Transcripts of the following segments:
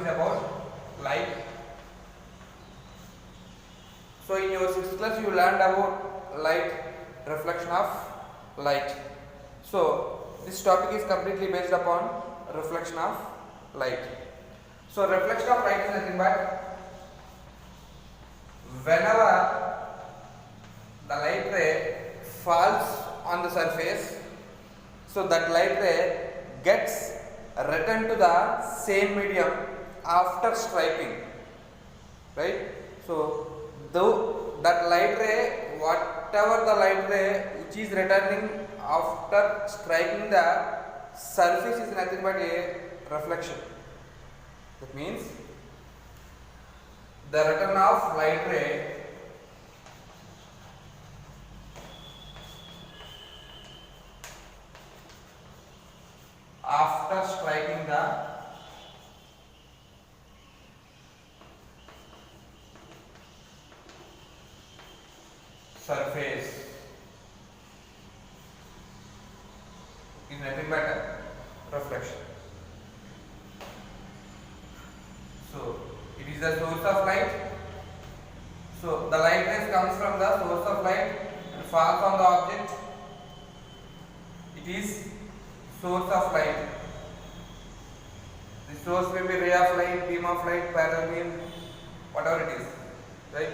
is about light. So in your 6th class you learned about light, reflection of light. So this topic is completely based upon reflection of light. So reflection of light is nothing but whenever the light ray falls on the surface, so that light ray gets returned to the same medium after striking, right? So though that light ray, whatever the light ray which is returning after striking the surface is nothing but a reflection. That means the return of light ray after striking the surface is nothing but a reflection. So it is the source of light. So the light rays comes from the source of light and falls on the object. It is source of light. The source may be ray of light, beam of light, parallel beam, whatever it is, right?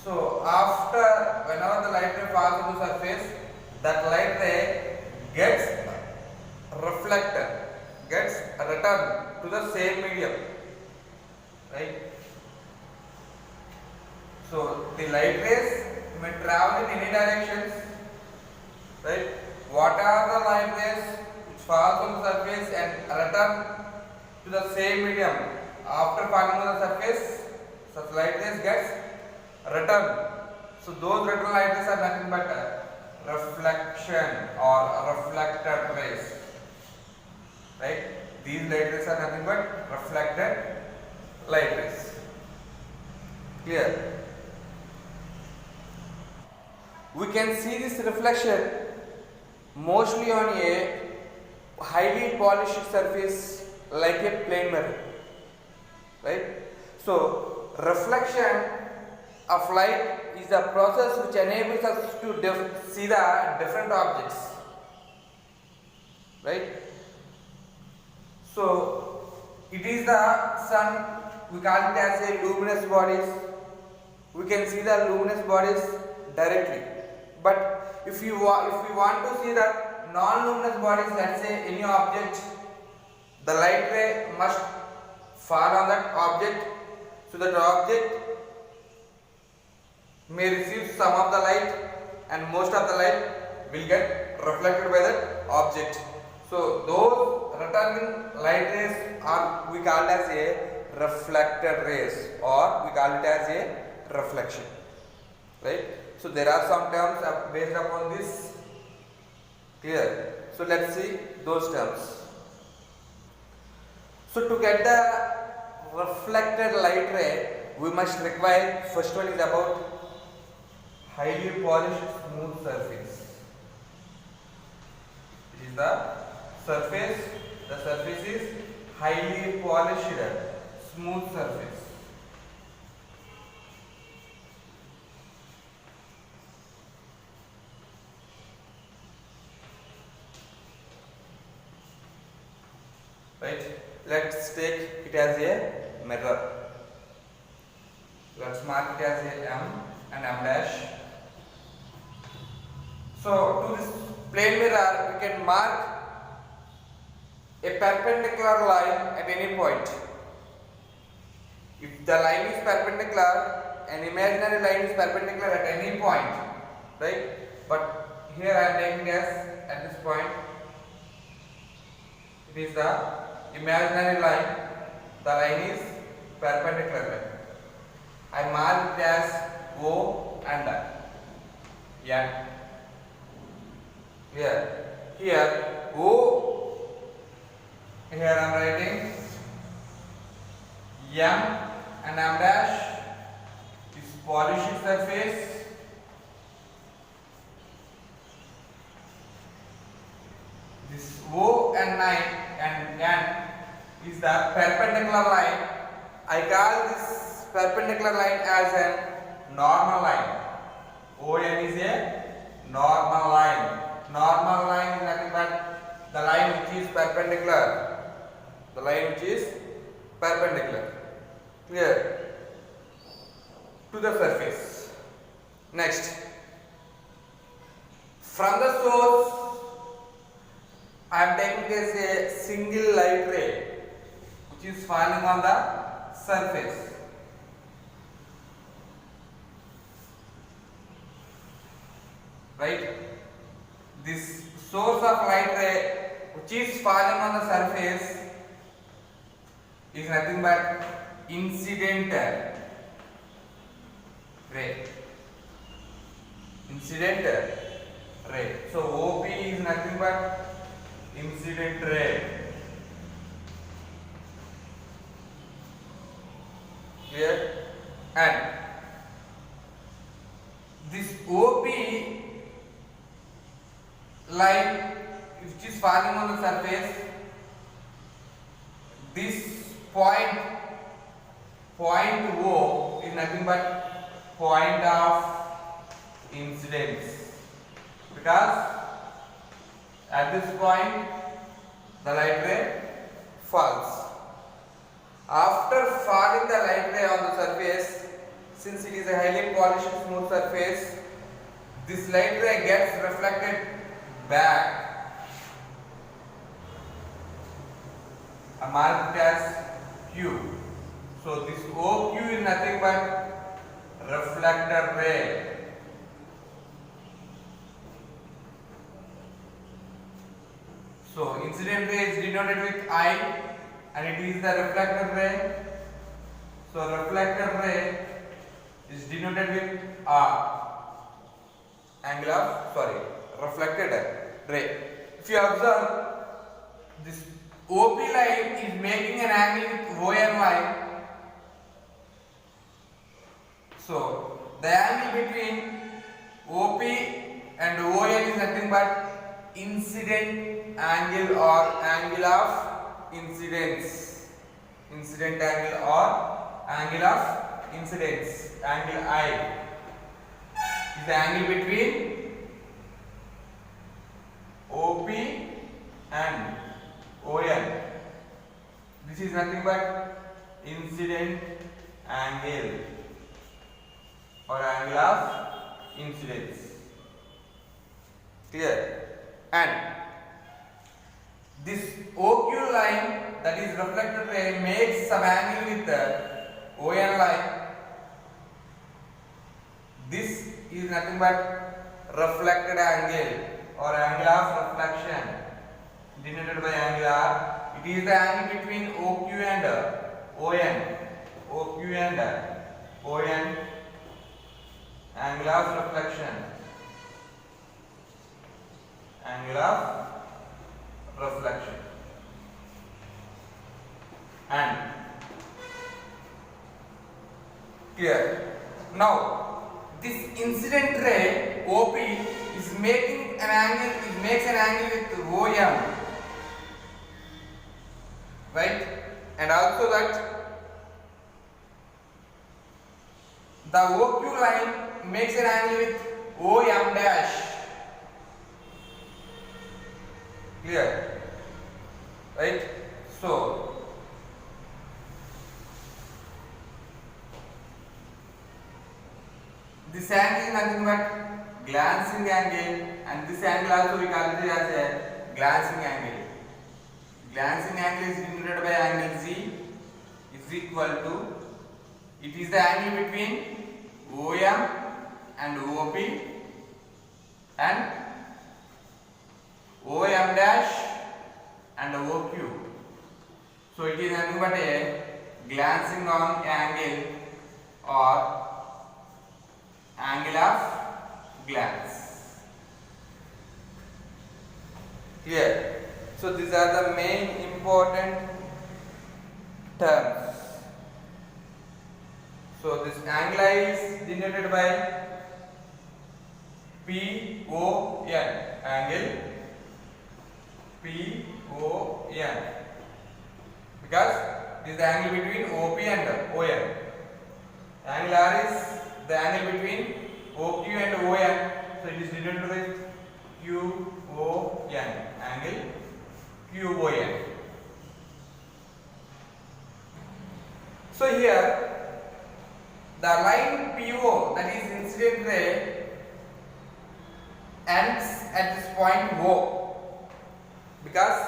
So after whenever the light ray falls on the surface, that light ray gets reflected, gets returned to the same medium, right? So the light rays may travel in any directions, right? What are the light rays which falls on the surface and return to the same medium after falling on the surface? Such light rays gets returned. So those return light rays are nothing but reflection or reflected rays, right? These light rays are nothing but reflected light rays. Clear? We can see this reflection mostly on a highly polished surface like a plane mirror, right? So reflection of light is the process which enables us to see the different objects, right? So it is the sun, we call it as a luminous bodies. We can see the luminous bodies directly, but if we want to see the non-luminous bodies, let's say any object, the light ray must fall on that object, so that object may receive some of the light and most of the light will get reflected by that object. So those returning light rays are we call as a reflected rays, or we call it as a reflection, right? So there are some terms based upon this. Clear? So let's see those terms. So to get the reflected light ray, we must require, first one is about highly polished smooth surface. It is the surface is highly polished smooth surface. Right? Let's take it as a mirror. Let's mark it as a M and M dash. So to this plane mirror, we can mark a perpendicular line at any point. If the line is perpendicular, an imaginary line is perpendicular at any point, right? But here I am taking as at this point, it is the imaginary line, the line is perpendicular line. I mark it as O and N. Here O, here I am writing M and M dash is polished surface. This O and N is is the perpendicular line. I call this perpendicular line as a normal line. ON is a normal line. Normal line is nothing but the line which is perpendicular. The line which is perpendicular. Clear? To the surface. Next, from the source, I am taking as a single light ray which is falling on the surface. Right? This source of light ray which is falling on the surface is nothing but incident ray. Incident ray. So OP is nothing but incident ray. Clear? And this OP line which is falling on the surface, this point O is nothing but point of incidence, because at this point the light ray falls. After falling the light ray on the surface, since it is a highly polished smooth surface, this light ray gets reflected back. I mark it as Q. So this OQ is nothing but reflector ray. So incident ray is denoted with I and it is the reflector ray. So reflector ray is denoted with R. Reflected ray. If you observe, this OP line is making an angle with ON line. So the angle between OP and ON is nothing but incident angle or angle of incidence. Incident angle or angle of incidence. Angle I is the angle between OP and ON. This is nothing but incident angle or angle of incidence. Clear? And this OQ line, that is reflected ray, makes some angle with the ON line. This is nothing but reflected angle or angle of reflection denoted by angle R. It is the angle between OQ and ON. OQ and ON, angle of reflection. Angle of reflection. And clear? Now this incident ray OP is making an angle, it makes an angle with OM, right? And also that the OQ line makes an angle with OM dash. Clear? Right? So this angle is nothing but glancing angle, and this angle also we call it as a glancing angle. Glancing angle is denoted by angle Z is equal to, it is the angle between OM and OP and OM dash and OQ. So it is nothing but a glancing on angle or angle of glance. Clear? So these are the main important terms. So this angle is denoted by PON, angle PON, because this is the angle between OP and ON. Angle R is the angle between OQ and ON, so it is denoted with QON, angle QON. So here the line PO, that is incident ray, ends at this point O, because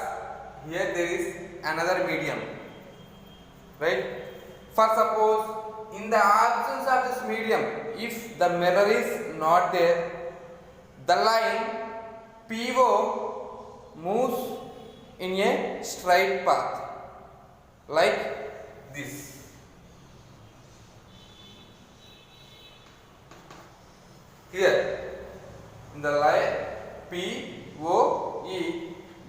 here there is another medium, right? For suppose in the absence of this medium, if the mirror is not there, the line PO moves in a straight path like this. Here in the line POE,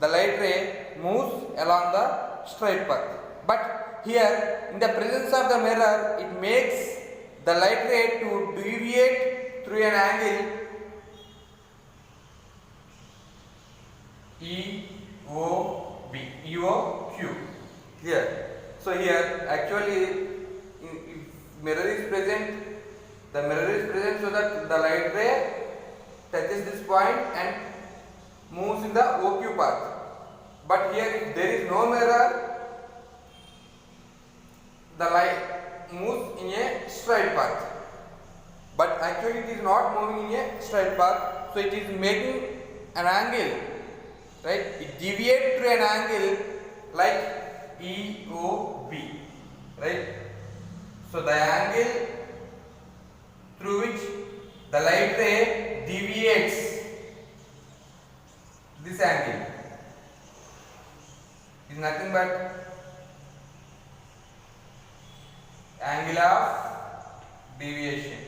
the light ray moves along the straight path, but here in the presence of the mirror, it makes the light ray to deviate through an angle EOQ. Here, so here actually if mirror is present, the mirror is present so that the light ray touches this point and moves in the OQ path. But here if there is no mirror, the light moves in a straight path. But actually it is not moving in a straight path, so it is making an angle, right? It deviates through an angle like EOB, right? So the angle through which the light ray deviates, this angle is nothing but angle of deviation,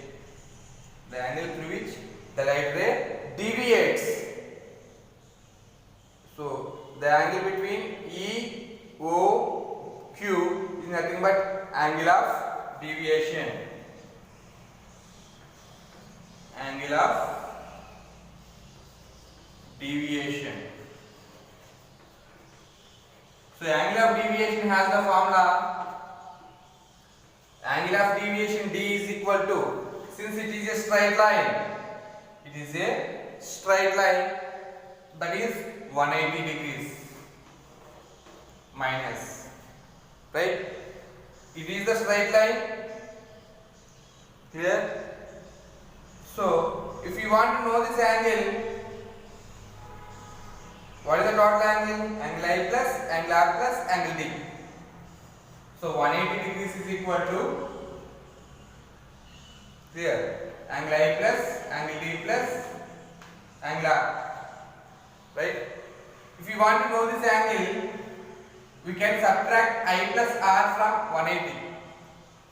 the angle through which the light ray deviates. So the angle between EOQ is nothing but angle of deviation, angle of deviation. So the angle of deviation has the formula angle of deviation D is equal to, since it is a straight line, it is a straight line, that is 180 degrees minus, right? It is the straight line, clear? So if you want to know this angle, what is the total angle? Angle I plus angle R plus angle D. So 180 degrees is equal to, clear, angle I plus angle D plus angle R, right? If you want to know this angle, we can subtract I plus R from 180.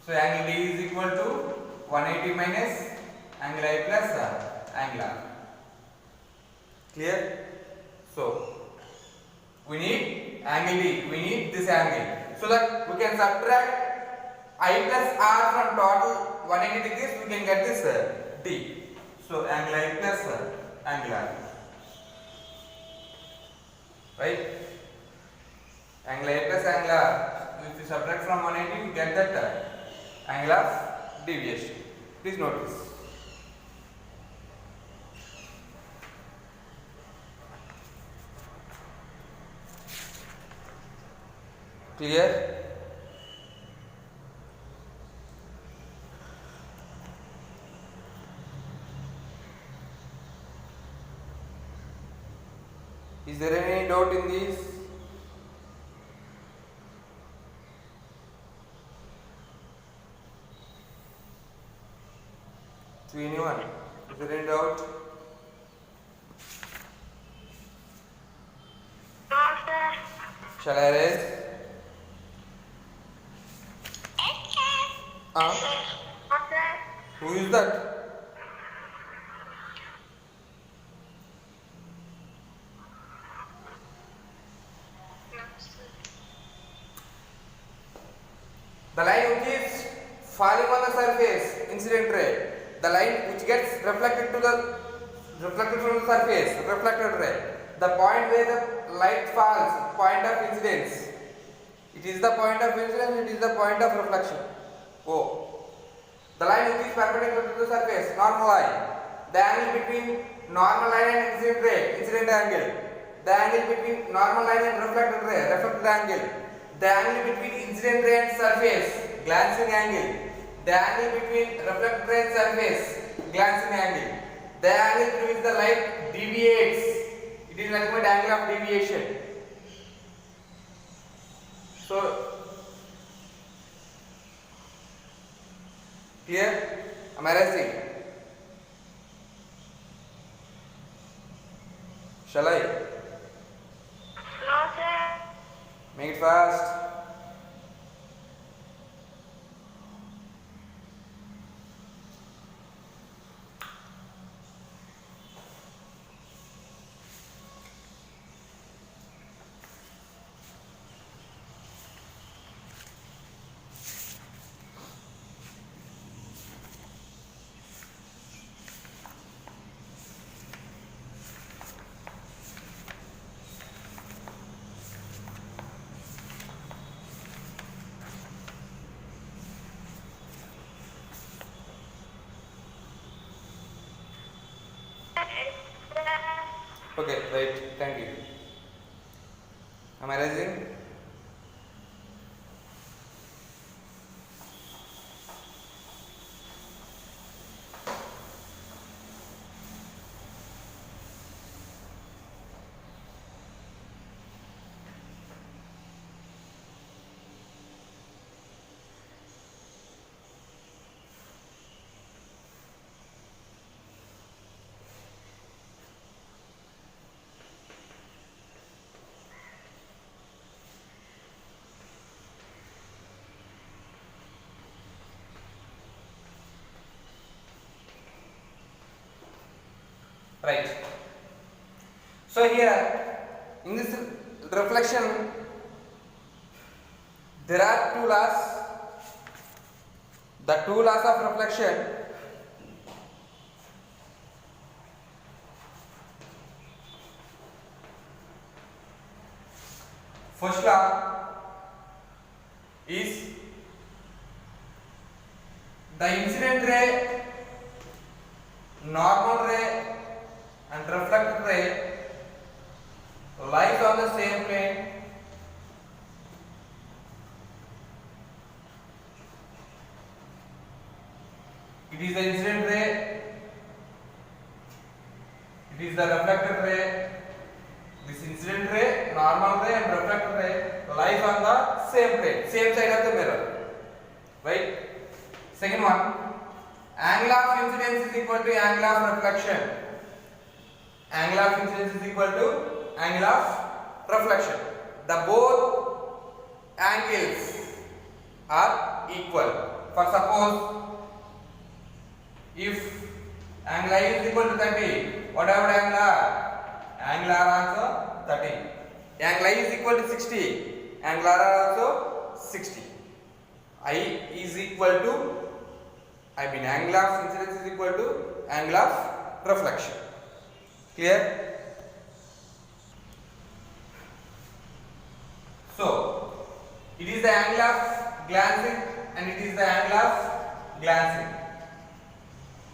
So angle D is equal to 180 minus angle I plus angle R. Clear? So we need angle D, we need this angle, so that we can subtract I plus R from total 180 degrees, we can get this D. So angle I plus angle R, right? Angle I plus angle R, if you subtract from 180, you get that angle of deviation. Please notice. Clear? Is there any doubt in this? To anyone? Is there any doubt? Shall I raise? Who is that? The line which is falling on the surface, incident ray. The line which gets reflected from the surface, reflected ray. The point where the light falls, point of incidence. It is the point of incidence, it is the point of reflection. O. The line which is perpendicular to the surface, normal line. The angle between normal line and incident ray, incident angle. The angle between normal line and reflected ray, reflected angle. The angle between incident ray and surface, glancing angle. The angle between reflected ray and surface, glancing angle. The angle through which the light deviates, it is nothing but angle of deviation. So, clear? Am I rising? Shall I? No, sir. Make it fast. Okay, right. Thank you. Am I rising? Right. So here in this reflection there are two laws. The two laws of reflection. First law is the incident ray, normal ray and reflected ray lies on the same plane. It is the incident ray, it is the reflected ray. This incident ray, normal ray and reflected ray lies on the same plane, same side of the mirror. Right? Second one, angle of incidence is equal to angle of reflection. Angle of incidence is equal to angle of reflection. The both angles are equal. For suppose if angle I is equal to 30, what about angle R? Angle R also 30. Angle I is equal to 60, angle R also 60. I is equal to, angle of incidence is equal to angle of reflection. Clear? So, it is the angle of glancing and it is the angle of glancing.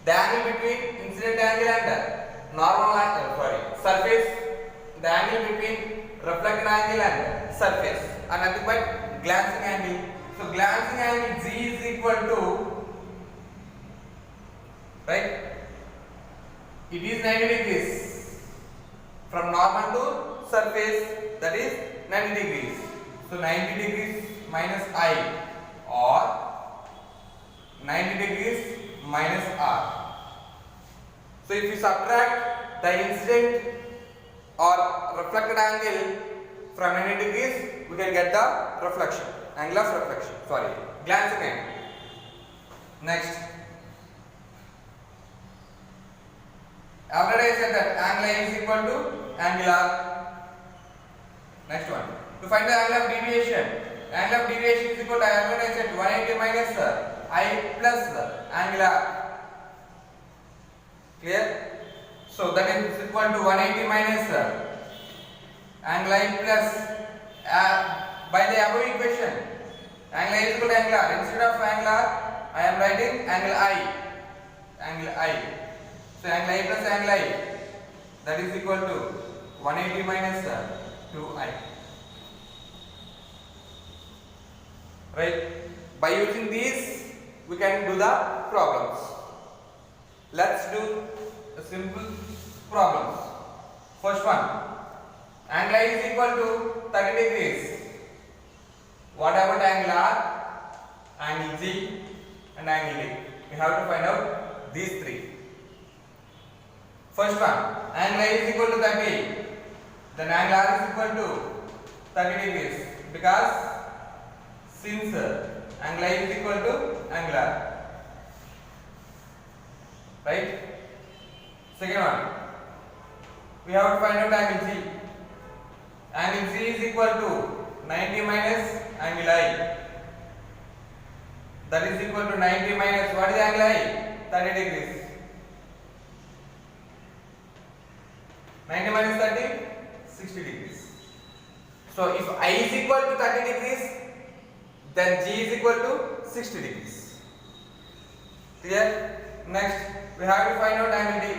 The angle between incident angle and normal angle, surface, the angle between reflected angle and surface are nothing but glancing angle. So, glancing angle Z is equal to, right? It is 90 degrees from normal to surface, that is 90 degrees. So 90 degrees minus I or 90 degrees minus R. So if you subtract the incident or reflected angle from 90 degrees, we can get the reflection, angle of reflection, glancing angle. Next. Already I said that angle A is equal to angle R. Next one. To find the angle of deviation. Angle of deviation is equal to, already I said, 180 minus I plus angle R. Clear? So that is equal to 180 minus angle I plus by the above equation, angle A is equal to angle R. Instead of angle R, I am writing angle I. Angle I. So angle I plus angle I, that is equal to 180 minus 2I. Right? By using these, we can do the problems. Let's do a simple problems. First one, angle I is equal to 30 degrees. What about angle R, angle G and angle D? We have to find out these three. First one, angle I is equal to 30. Then angle R is equal to 30 degrees because since angle I is equal to angle R. Right? Second one, we have to find out angle G. Angle G is equal to 90 minus angle I. That is equal to 90 minus, what is angle I? 30 degrees. 90 minus 30, 60 degrees. So if I is equal to 30 degrees, then G is equal to 60 degrees. Clear? Next, we have to find out angle D.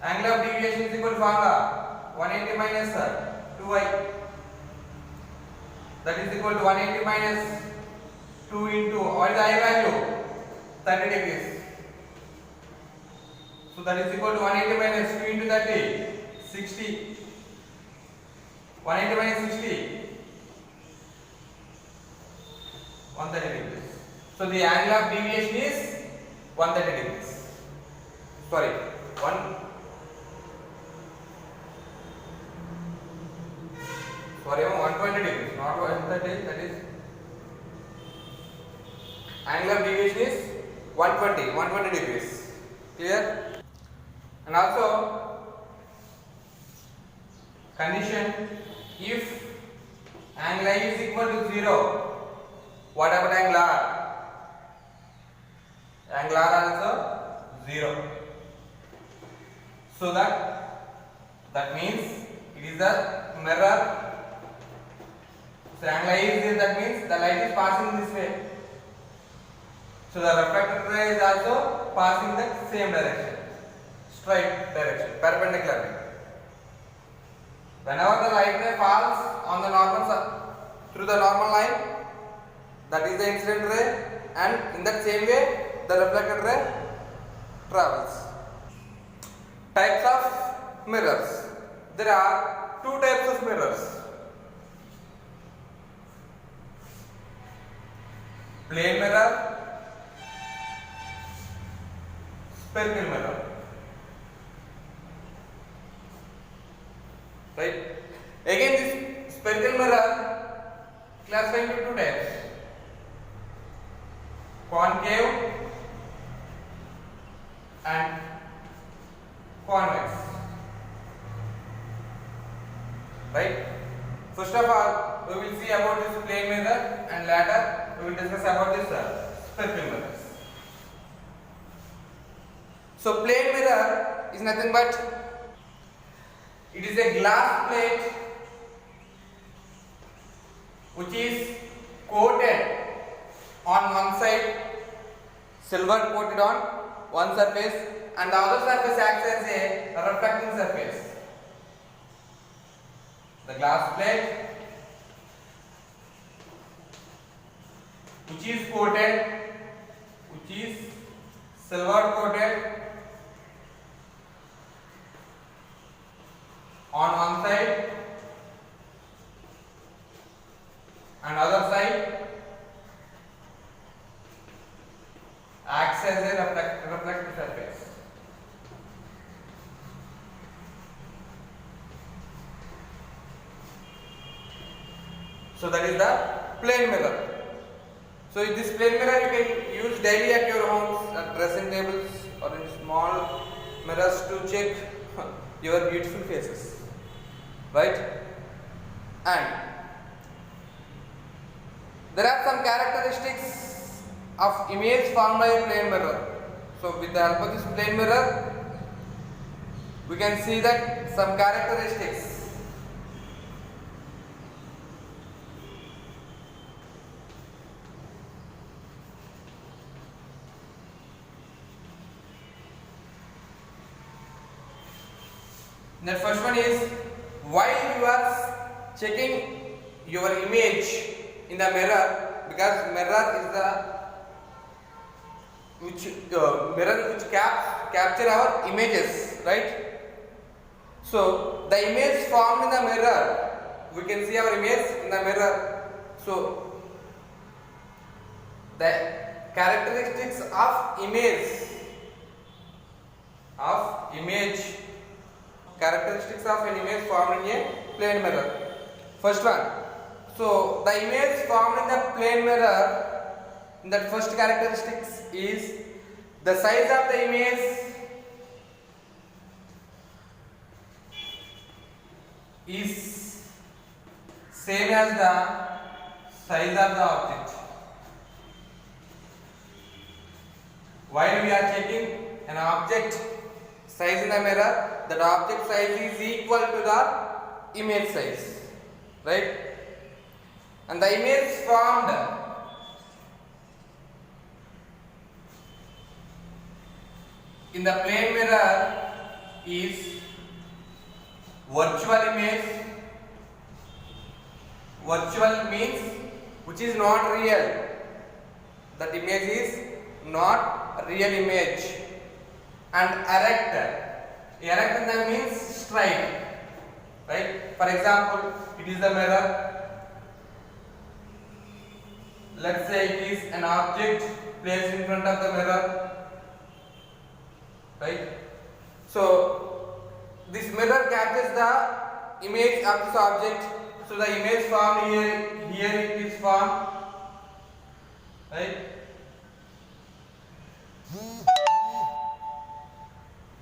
Angle of deviation is equal to formula 180 minus 2I. That is equal to 180 minus 2 into, what is the I value? 30 degrees. So that is equal to 180 minus 2 into 30, 60. 180 minus 60, 130 degrees. So the angle of deviation is 130 degrees. Sorry, 120 degrees, not 130. That is angle of deviation is 120 degrees. Clear? And also condition, if angle I is equal to 0, what about angle R? Angle R also 0. So that means it is the mirror. So angle I is here, that means the light is passing this way. So the reflected ray is also passing the same direction, straight direction, perpendicularly. Whenever the light ray falls on the through the normal line, that is the incident ray, and in that same way the reflected ray travels. Types of mirrors. There are two types of mirrors: plane mirror, spherical mirror. Right? Again, this spherical mirror classified into two types: concave and convex. Right? First of all, we will see about this plane mirror, and later we will discuss about this spherical mirrors. So plane mirror is nothing but, it is a glass plate which is coated on one side, silver coated on one surface, and the other surface acts as a reflecting surface. The glass plate which is coated, which is silver coated on one side and other side acts as a reflective surface. So that is the plane mirror. So in this plane mirror you can use daily at your homes, at dressing tables or in small mirrors to check your beautiful faces. Right? And there are some characteristics of image formed by a plane mirror. So with the help of this plane mirror, we can see that some characteristics. The first one is while you are checking your image in the mirror, because mirror is the mirror which capture our images, right? So the image formed in the mirror, we can see our image in the mirror. So the characteristics of image characteristics of an image formed in a plane mirror. First one, so the image formed in the plane mirror, that first characteristics is the size of the image is same as the size of the object. While we are checking an object size in the mirror, that object size is equal to the image size, right? And the image formed in the plane mirror is virtual image. Virtual means which is not real. That image is not real image. And erect. Erect then means straight, right? For example, it is the mirror. Let's say it is an object placed in front of the mirror, right? So this mirror captures the image of this object. So the image formed here it is formed, right?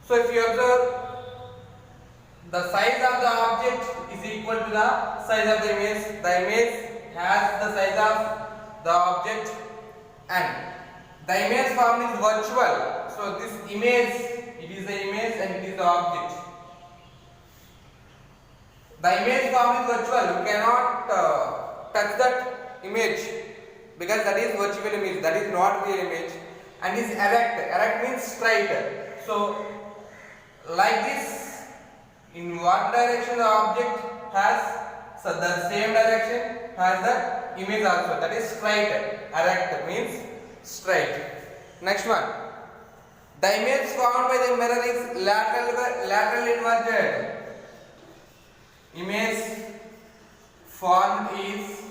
So if you observe, the size of the object is equal to the size of the image. The image has the size of the object, and the image formed is virtual. So this image, it is the image and it is the object. The image formed is virtual. You cannot touch that image because that is virtual image. That is not real image. And is erect. Erect means straight. So like this, in what direction the object has, so the same direction has the image also. That is straight. Erect means straight. Next one. The image formed by the mirror is lateral inverted. Image formed is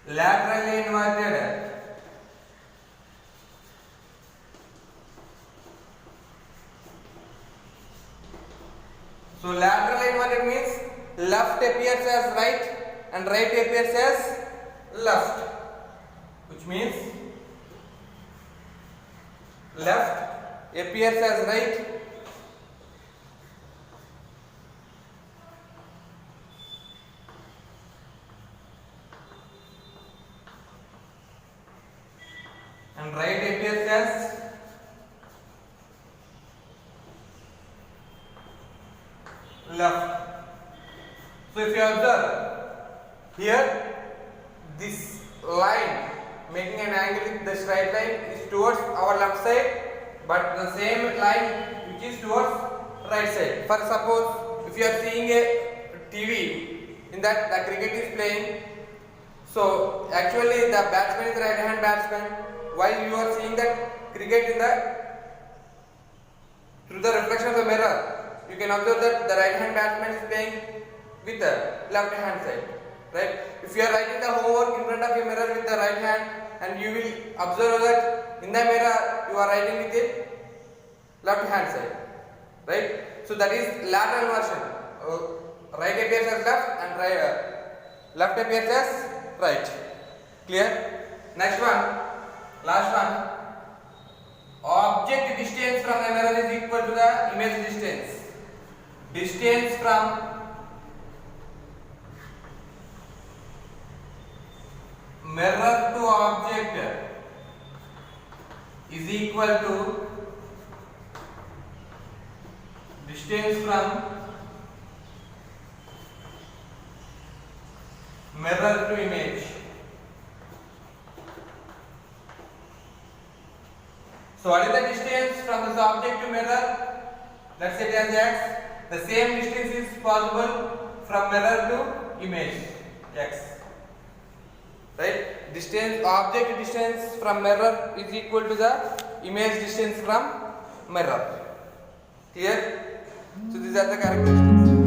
laterally inverted. So laterally inverted means left appears as right and right appears as left, which means left appears as right and right appears as left. So if you observe here, this line making an angle with the straight line is towards our left side, but the same line which is towards right side. For suppose if you are seeing a TV in that the cricket is playing, so actually the batsman is right hand batsman, while you are seeing that cricket in the through the reflection of the mirror, you can observe that the right hand batsman is playing with the left hand side, right? If you are writing the homework in front of your mirror with the right hand, and you will observe that in the mirror you are writing with the left hand side, right? So that is lateral inversion. Right appears as left and left appears as right. Clear? Next one, last one. Object distance from the mirror is equal to the image distance. Distance from mirror to object is equal to distance from mirror to image. So what is the distance from this object to mirror? Let's set as x. The same distance is possible from mirror to image x. Right? Distance, object distance from mirror is equal to the image distance from mirror. Clear? So these are the characteristics.